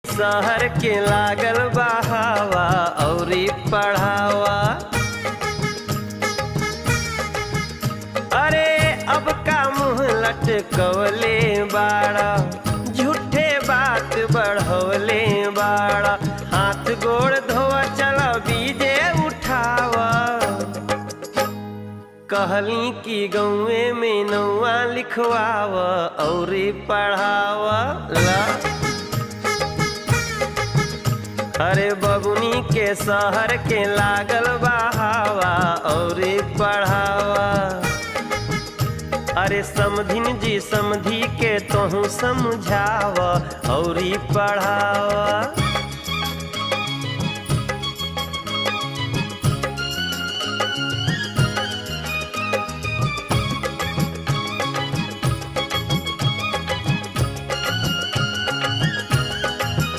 शहर के लागल बहावा औरी पढ़ावा। अरे अब का मुँह लटकवले बाड़ा, झूठे बात बढ़वले बाड़ा। हाथ गोड़ धोआ चला बीजे उठावा। कहली कि गौए में नौआ लिखवावा औरी पढ़ावा ला। अरे बबुनी के शहर के लागल बहावा औरी पढ़ावा। अरे समधिन जी समधी के तोहू समझावा औरी पढ़ावा।